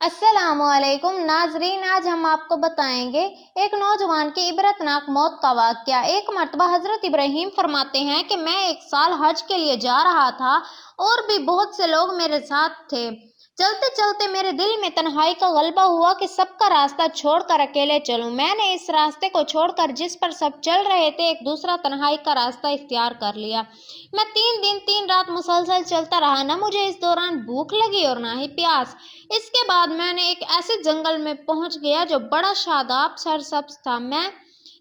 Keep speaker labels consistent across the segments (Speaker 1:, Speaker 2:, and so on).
Speaker 1: अस्सलामुअलैकुम नाजरीन, आज हम आपको बताएंगे एक नौजवान की इबरतनाक मौत का वाक़या। एक मरतबा हज़रत इब्राहीम फरमाते हैं कि मैं एक साल हज के लिए जा रहा था और भी बहुत से लोग मेरे साथ थे। चलते चलते मेरे दिल में तन्हाई का गलबा हुआ कि सबका रास्ता छोड़कर अकेले चलूं। मैंने इस रास्ते को छोड़कर जिस पर सब चल रहे थे एक दूसरा तन्हाई का रास्ता इख्तियार कर लिया। मैं 3 दिन 3 रात मुसलसल चलता रहा। न मुझे इस दौरान भूख लगी और ना ही प्यास। इसके बाद मैंने एक ऐसे जंगल में पहुंच गया जो बड़ा शादाब सरसब्ज था। मैं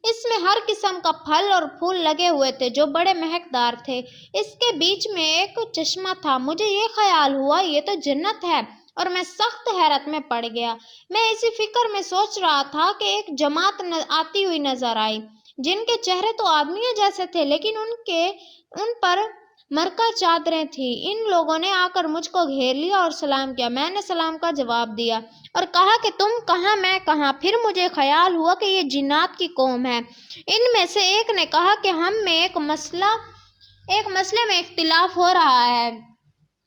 Speaker 1: इसमें हर किस्म का फल और फूल लगे हुए थे जो बड़े महकदार थे। इसके बीच में एक चश्मा था। मुझे ये ख्याल हुआ ये तो जन्नत है और मैं सख्त हैरत में पड़ गया। मैं इसी फिक्र में सोच रहा था कि एक जमात आती हुई नजर आई जिनके चेहरे तो आदमियों जैसे थे लेकिन उन पर मरका चादरें थी। इन लोगों ने आकर मुझको घेर लिया और सलाम किया। मैंने सलाम का जवाब दिया और कहा कि तुम कहाँ मैं कहाँ। फिर मुझे ख्याल हुआ कि ये जिन्नात की कौम है। इनमें से एक ने कहा कि हम में एक मसले में इख्तिलाफ हो रहा है।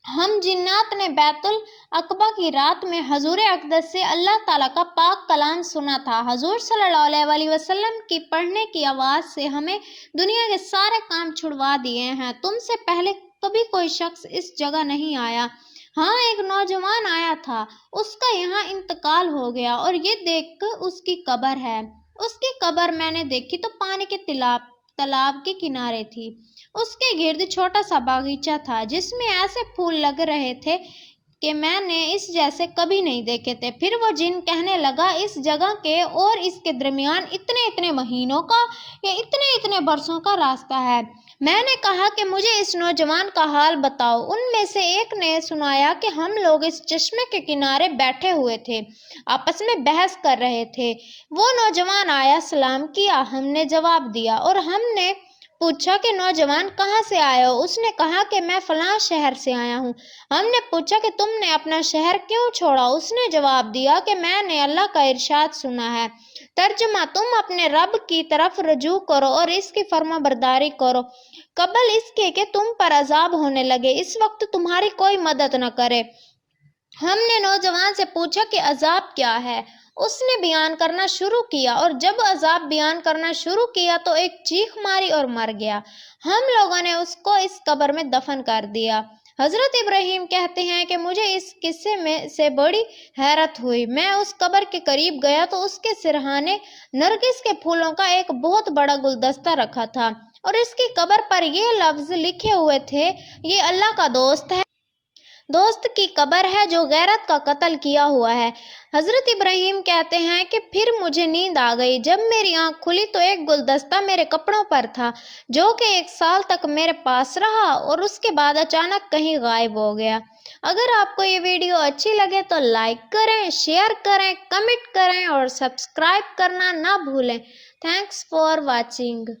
Speaker 1: हम जिन्नात ने बैतुल अकबा की रात में हजूर अक़दस से अल्लाह ताला का पाक कलाम सुना था। हजूर सल्लल्लाहु अलैहि वसल्लम की पढ़ने की आवाज़ से हमें दुनिया के सारे काम छुड़वा दिए हैं। तुमसे पहले कभी कोई शख्स इस जगह नहीं आया। हाँ, एक नौजवान आया था, उसका यहाँ इंतकाल हो गया और ये देख उसकी कब्र है। उसकी कब्र मैंने देखी तो पानी के तालाब के किनारे थी। उसके गिर्द छोटा सा बागीचा था जिसमें ऐसे फूल लग रहे थे कि मैंने इस जैसे कभी नहीं देखे थे। फिर वो जिन कहने लगा इस जगह के और इसके दरमियान इतने इतने महीनों का या इतने इतने बरसों का रास्ता है। मैंने कहा कि मुझे इस नौजवान का हाल बताओ। उनमें से एक ने सुनाया कि हम लोग इस चश्मे के किनारे बैठे हुए थे, आपस में बहस कर रहे थे। वो नौजवान आया, सलाम किया, हमने जवाब दिया और हमने पूछा कि नौजवान कहाँ से आए हो। उसने कहा कि मैं फलां शहर से आया हूँ। हमने पूछा कि तुमने अपना शहर क्यों छोड़ा। उसने जवाब दिया कि मैंने अल्लाह का इरशाद सुना है, तर्जुमा, तुम अपने रब की तरफ रुजू करो और इसकी फर्माबरदारी करो कबल इसके कि तुम पर अजाब होने लगे, इस वक्त तुम्हारी कोई मदद न करे। हमने नौजवान से पूछा कि अजाब क्या है। उसने बयान करना शुरू किया और जब अजाब बयान करना शुरू किया तो एक चीख मारी और मर गया। हम लोगों ने उसको इस कब्र में दफन कर दिया। हजरत इब्राहीम कहते हैं कि मुझे इस किस्से में से बड़ी हैरत हुई। मैं उस कब्र के करीब गया तो उसके सिरहाने नरगिस के फूलों का एक बहुत बड़ा गुलदस्ता रखा था और इसकी कब्र पर ये लफ्ज लिखे हुए थे, ये अल्लाह का दोस्त की कब्र है जो गैरत का कत्ल किया हुआ है। हजरत इब्राहीम कहते हैं कि फिर मुझे नींद आ गई। जब मेरी आंख खुली तो एक गुलदस्ता मेरे कपड़ों पर था जो कि 1 साल तक मेरे पास रहा और उसके बाद अचानक कहीं गायब हो गया। अगर आपको ये वीडियो अच्छी लगे तो लाइक करें, शेयर करें, कमेंट करें और सब्सक्राइब करना ना भूलें। Thanks for watching.